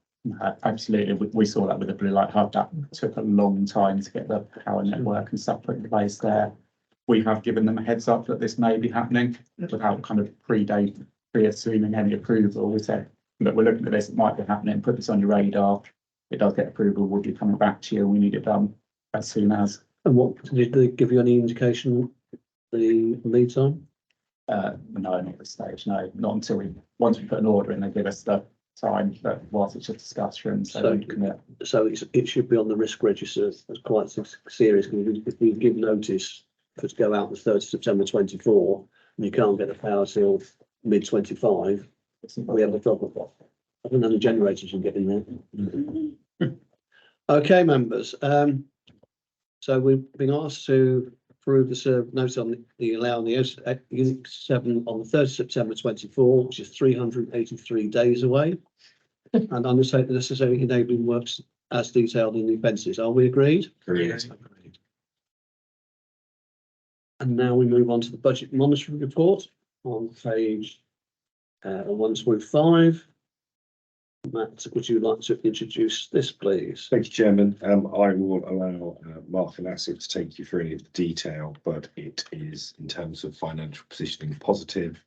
Absolutely, we saw that with the blue light hub. That took a long time to get the power network and stuff put in place there. We have given them a heads up that this may be happening without kind of pre-assuming any approval. We said, look, we're looking at this, it might be happening, put this on your radar. If it does get approval, we'll be coming back to you, and we need it done as soon as. And what did they give you any indication the lead time? No, not at this stage, no, not until once we put an order in, they give us the time, but whilst it's a discussion, so we commit. So it should be on the risk register. It's quite serious, because if we give notice for it to go out the 3rd of September 24, and you can't get the power till mid-25, we have a problem. I don't know the generators you get in there. Okay, members. So we've been asked to approve the notice on the allowing the Unit 7 on the 3rd of September 24, which is 383 days away, and undertake the necessary enabling works as detailed in the appendices. Are we agreed? Agreed. And now we move on to the budget monitoring report on page 125. Matt, would you like to introduce this, please? Thank you, Chairman. I will allow Mark and Asif to take you through any of the detail, but it is, in terms of financial positioning, positive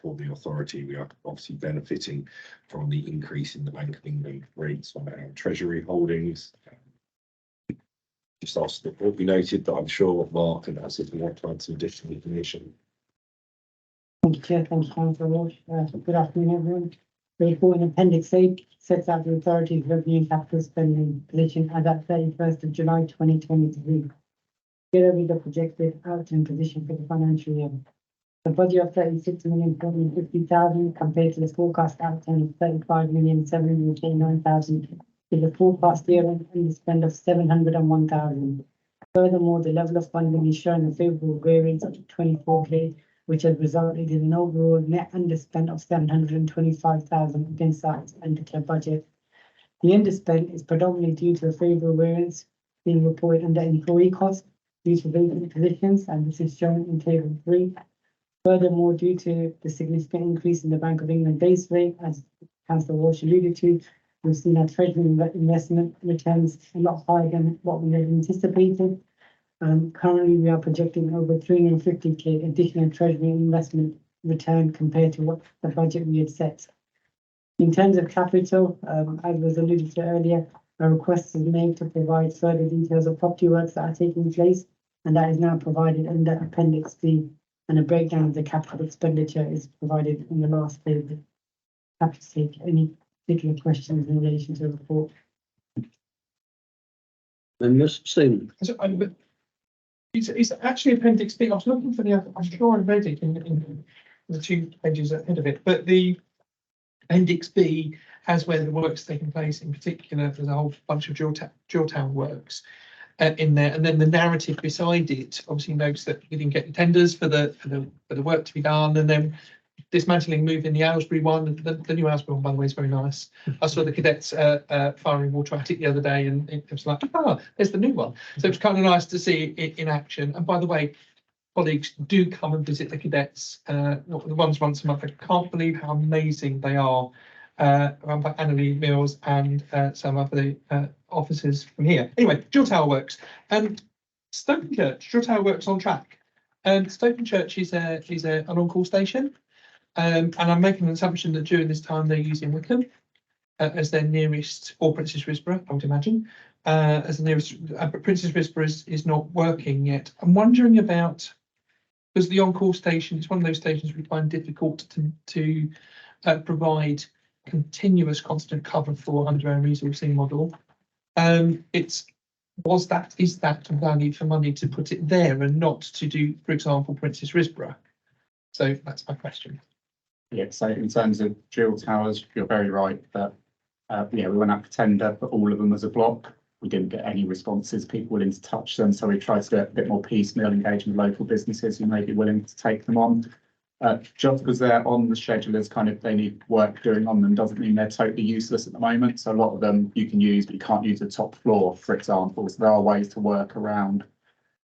for the authority. We are obviously benefiting from the increase in the Bank of England rates on our Treasury holdings. Just ask that it will be noted that I'm sure Mark and Asif will want to add some additional information. Thank you, Chair. Thank you, Councillor Walsh. Good afternoon, everyone. The report in Appendix 8 sets out the authority's revenue and capital spending position as at 31st of July 2023. Together with the projected outturn position for the financial year. The budget of 36,450,000 compared to the forecast outturn of 35,789,000 with the forecast year-end underspend of 701,000. Furthermore, the level of funding is showing a favourable variance of 24k, which has resulted in an overall net underspend of 725,000 against our expenditure budget. The underspend is predominantly due to a favourable variance being reported under employee costs due to vacant positions, and this is shown in Table 3. Furthermore, due to the significant increase in the Bank of England base rate, as Councillor Walsh alluded to, we've seen our Treasury investment returns a lot higher than what we had anticipated. Currently, we are projecting over 350k additional Treasury investment return compared to what the budget we had set. In terms of capital, as was alluded to earlier, a request is made to provide further details of property works that are taking place, and that is now provided under Appendix B, and a breakdown of the capital expenditure is provided in the last page. Happy to take any particular questions in relation to the report. Members, Stephen. It's actually Appendix B. I was looking for the other, I'm sure I read it in the 2 pages ahead of it, but the Appendix B has where the work's taking place. In particular, there's a whole bunch of Jeweltown works in there, and then the narrative beside it obviously notes that we didn't get the tenders for the work to be done, and then dismantling, moving the Aylesbury one. The new Aylesbury one, by the way, is very nice. I saw the cadets firing water at it the other day, and it was like, there's the new one. So it's kind of nice to see it in action. And by the way, colleagues, do come and visit the cadets, not the ones once a month. I can't believe how amazing they are. Run by Annalie Mills and some of the officers from here. Anyway, Dual Tower Works. Stokenchurch, Dual Tower Works on track. Stokenchurch is an on-call station. And I'm making an assumption that during this time they're using Wickham as their nearest, or Princess Risborough, I would imagine, as the nearest. But Princess Risborough is not working yet. I'm wondering about, because the on-call station is one of those stations we find difficult to provide continuous constant cover for under our resourcing model. Is that value for money to put it there and not to do, for example, Princess Risborough? So that's my question. Yeah, so in terms of dual towers, you're very right that we went out for tender, but all of them as a block. We didn't get any responses, people willing to touch them. So we tried to get a bit more piecemeal engagement with local businesses who may be willing to take them on. Just because they're on the schedule as kind of they need work doing on them doesn't mean they're totally useless at the moment. So a lot of them you can use, but you can't use the top floor, for example. So there are ways to work around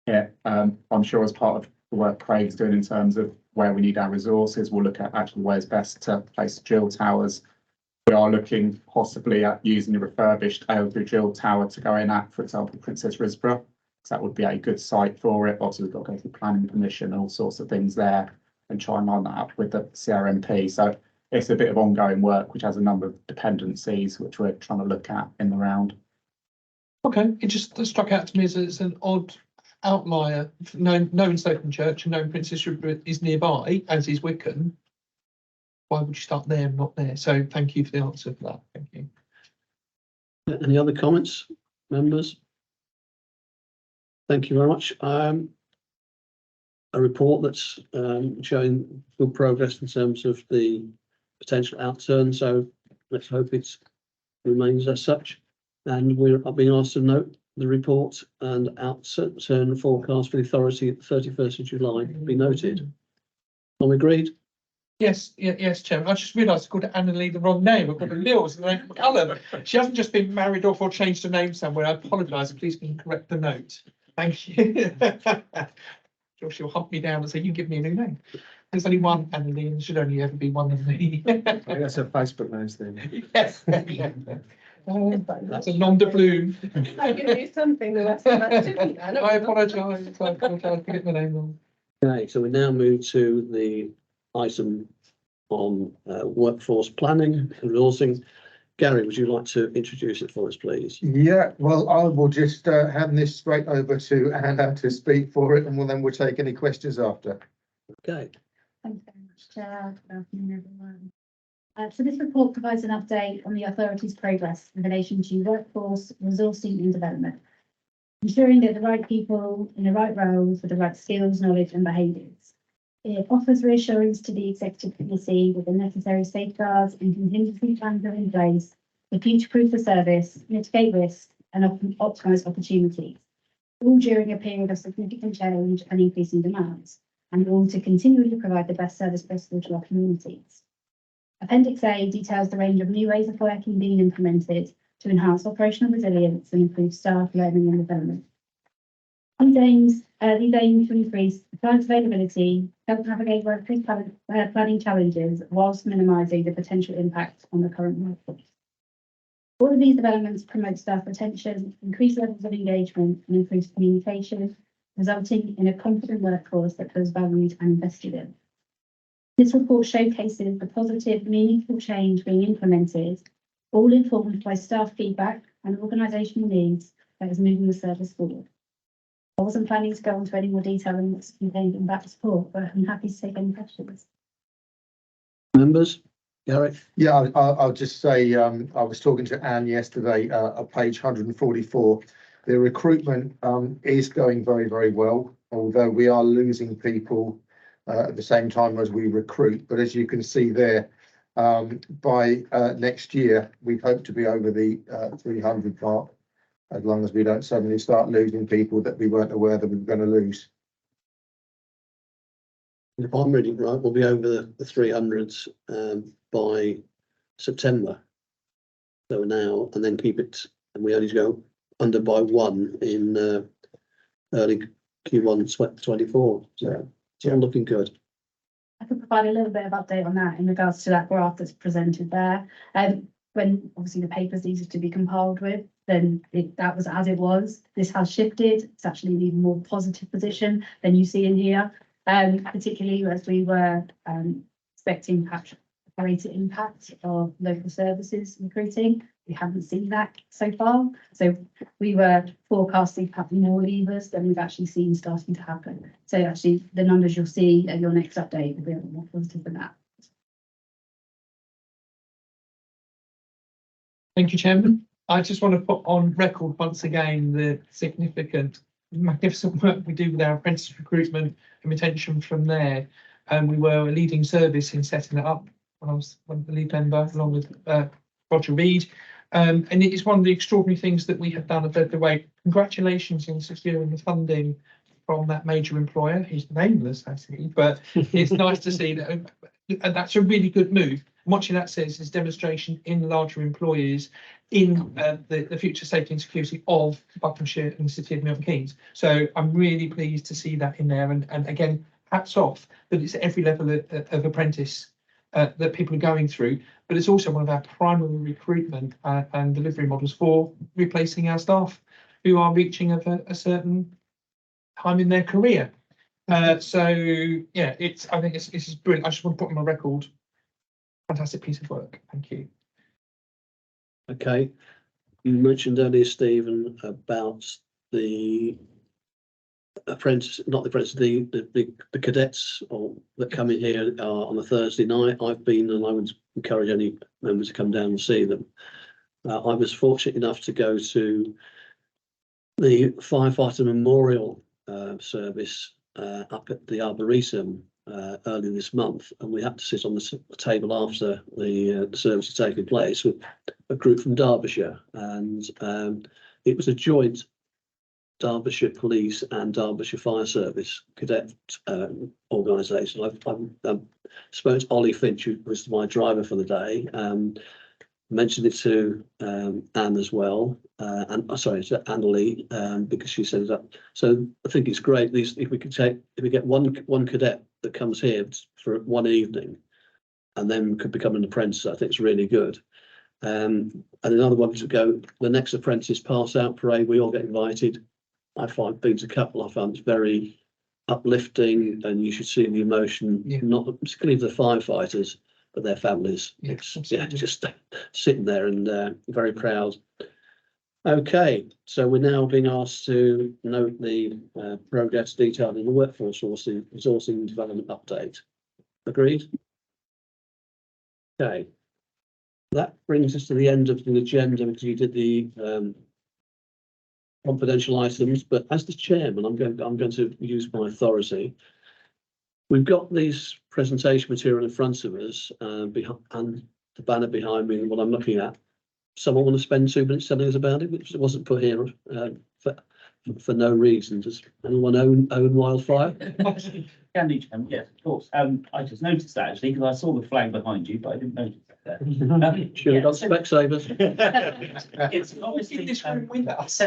it. I'm sure as part of the work Craig's doing in terms of where we need our resources, we'll look at actually where's best to place dual towers. We are looking possibly at using a refurbished Aylesbury dual tower to go in at, for example, Princess Risborough, because that would be a good site for it. Obviously, we've got to go through planning permission and all sorts of things there, and try and line that up with the CRMP. So it's a bit of ongoing work, which has a number of dependencies, which we're trying to look at in the round. Okay, it just struck out to me as an odd outlier. Knowing Stokenchurch and knowing Princess Risborough is nearby, as is Wickham. Why would you start there and not there? So thank you for the answer for that. Thank you. Any other comments, members? Thank you very much. A report that's showing good progress in terms of the potential outturn. So let's hope it remains as such. And we're being asked to note the report and outturn forecast for the authority at the 31st of July be noted. Are we agreed? Yes, yes, Chairman. I just realised I called Annalie the wrong name. I've got a Mills and the name McCullum. She hasn't just been married off or changed her name somewhere. I apologise. Please can you correct the note. Thank you. Sure, she'll hunt me down and say, you give me a new name. There's only one Annalie and there should only ever be one Annalie. That's her Facebook name then. Yes. That's a nom de plume. I can do something the rest of that, didn't I? I apologise. I apologise for getting the name wrong. Okay, so we now move to the item on workforce planning and resourcing. Gary, would you like to introduce it for us, please? Yeah, well, I will just hand this straight over to Anna to speak for it, and then we'll take any questions after. Okay. Thanks very much, Chair. Good afternoon, everyone. So this report provides an update on the authority's progress in relation to workforce, resourcing and development, ensuring that the right people in the right roles with the right skills, knowledge and behaviours. It offers reassurance to the Executive Committee with the necessary safeguards and contingency plans are in place to future-proof the service, mitigate risk and optimise opportunities, all during a period of significant change and increasing demands, and all to continually provide the best service possible to our communities. Appendix A details the range of new ways of working being implemented to enhance operational resilience and improve staff learning and development. These aim to increase client availability, help navigate workplace planning challenges whilst minimising the potential impact on the current workforce. All of these developments promote staff retention, increase levels of engagement and increase communication, resulting in a confident workforce that feels valued and invested in. This report showcases the positive, meaningful change being implemented, all informed by staff feedback and organisational needs that is moving the service forward. I wasn't planning to go into any more detail than what's contained in that report, but I'm happy to take any questions. Members, Gary? Yeah, I'll just say I was talking to Anne yesterday at page 144. The recruitment is going very, very well, although we are losing people at the same time as we recruit. But as you can see there, by next year, we hope to be over the 300 mark, as long as we don't suddenly start losing people that we weren't aware that we were going to lose. If I'm reading right, we'll be over the 300s by September. So now, and then keep it, and we only go under by one in early Q1 2024. So it's all looking good. I could provide a little bit of update on that in regards to that graph that's presented there. When obviously the papers needed to be compiled with, then that was as it was. This has shifted. It's actually an even more positive position than you see in here. Particularly as we were expecting perhaps a greater impact of local services recruiting. We haven't seen that so far. So we were forecasting perhaps more leavers than we've actually seen starting to happen. So actually the numbers you'll see at your next update will be a lot more positive than that. Thank you, Chairman. I just want to put on record once again the significant, magnificent work we do with our apprentice recruitment and retention from there. And we were a leading service in setting it up when I was the lead member, along with Roger Reed. And it is one of the extraordinary things that we have done and led the way. Congratulations in securing the funding from that major employer. He's nameless, actually, but it's nice to see that. And that's a really good move. Much of that says is demonstration in larger employers in the future safety and security of Buckinghamshire and the city of Milton Keynes. So I'm really pleased to see that in there. And again, hats off that it's every level of apprentice that people are going through. But it's also one of our primary recruitment and delivery models for replacing our staff who are reaching a certain time in their career. So yeah, I think it's brilliant. I just want to put on my record. Fantastic piece of work. Thank you. Okay. You mentioned earlier, Stephen, about the apprentice, not the apprentice, the cadets that come in here on a Thursday night. I've been, and I would encourage any members to come down and see them. I was fortunate enough to go to the firefighter memorial service up at the Arboretum early this month, and we had to sit on the table after the service had taken place with a group from Derbyshire, and it was a joint Derbyshire Police and Derbyshire Fire Service cadet organisation. I've spoke to Ollie Finch, who was my driver for the day, mentioned it to Anne as well, and sorry, to Annalie, because she said that. So I think it's great. If we get one cadet that comes here for one evening, and then could become an apprentice, I think it's really good. And another one to go. The next apprentice pass out parade, we all get invited. I find being a couple, I found it's very uplifting, and you should see the emotion, not particularly of the firefighters, but their families. It's just sitting there and very proud. Okay, so we're now being asked to note the progress detailed in the workforce resourcing and development update. Agreed? Okay, that brings us to the end of the agenda, because you did the confidential items, but as the chairman, I'm going to use my authority. We've got these presentation material in front of us, and the banner behind me, what I'm looking at. Someone want to spend 2 minutes telling us about it, which wasn't put here for no reason. Does anyone own wildfire? Can do, Chairman, yes, of course. I just noticed that actually, because I saw the flag behind you, but I didn't notice that. Should have got Specsavers. It's obviously this room with us.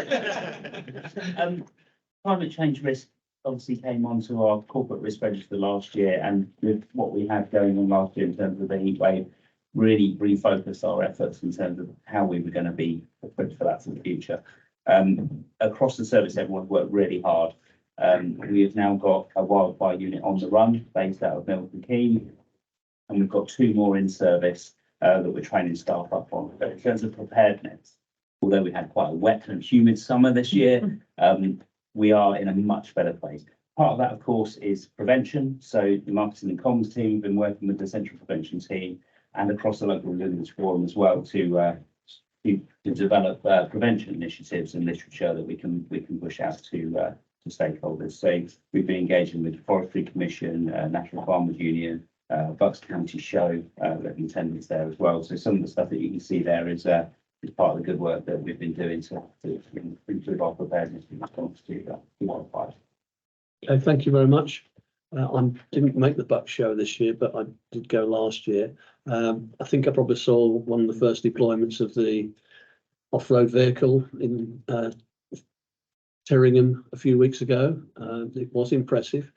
Climate change risk obviously came onto our corporate risk register last year, and with what we had going on last year in terms of the heat wave, really refocused our efforts in terms of how we were going to be equipped for that in the future. Across the service, everyone worked really hard. We have now got a wildfire unit on the run based out of Milton Keynes, and we've got 2 more in service that we're training staff up on. But in terms of preparedness, although we had quite a wet and humid summer this year, we are in a much better place. Part of that, of course, is prevention. So the marketing and comms team have been working with the central prevention team and across the local resilience forum as well to develop prevention initiatives and literature that we can push out to stakeholders. So we've been engaging with the Forestry Commission, National Farmers Union, Bucks County Show, in attendance there as well. So some of the stuff that you can see there is part of the good work that we've been doing to improve our preparedness in response to wildfires. Okay, thank you very much. I didn't make the Bucks show this year, but I did go last year. I think I probably saw one of the first deployments of the off-road vehicle in Terringham a few weeks ago. It was impressive.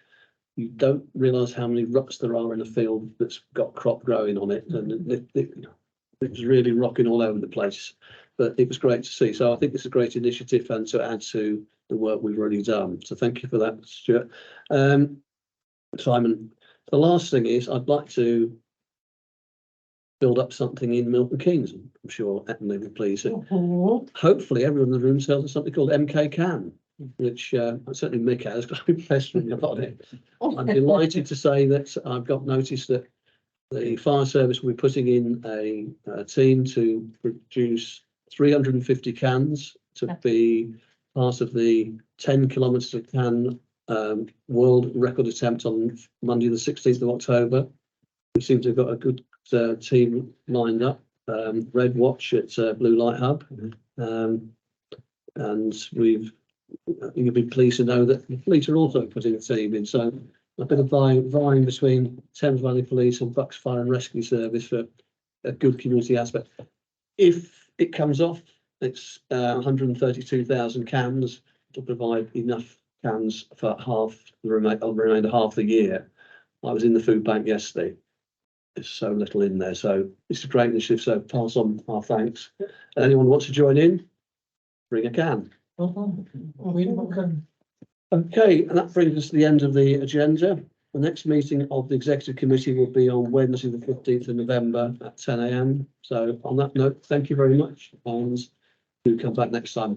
You don't realise how many ruts there are in a field that's got crop growing on it, and it was really rocking all over the place. But it was great to see. So I think it's a great initiative and to add to the work we've already done. So thank you for that, Stuart. Simon, the last thing is I'd like to build up something in Milton Keynes. I'm sure Etna will be pleased. Hopefully everyone in the room sells something called MK Can, which certainly Mick has, because I've been pestering about it. I'm delighted to say that I've got notice that the fire service will be putting in a team to produce 350 cans to be part of the 10 kilometres of can world record attempt on Monday the 16th of October. We seem to have got a good team lined up. Red Watch at Blue Light Hub, and you'll be pleased to know that the Fleet are also putting a team in. So a bit of vying between Thames Valley Police and Bucks Fire and Rescue Service for a good community aspect. If it comes off, it's 132,000 cans to provide enough cans for the remainder half the year. I was in the food bank yesterday. There's so little in there, so it's a great initiative. So pass on our thanks. Anyone wants to join in, bring a can. Okay, and that brings us to the end of the agenda. The next meeting of the Executive Committee will be on Wednesday, the 15th of November at 10 a.m. So on that note, thank you very much, and do come back next time.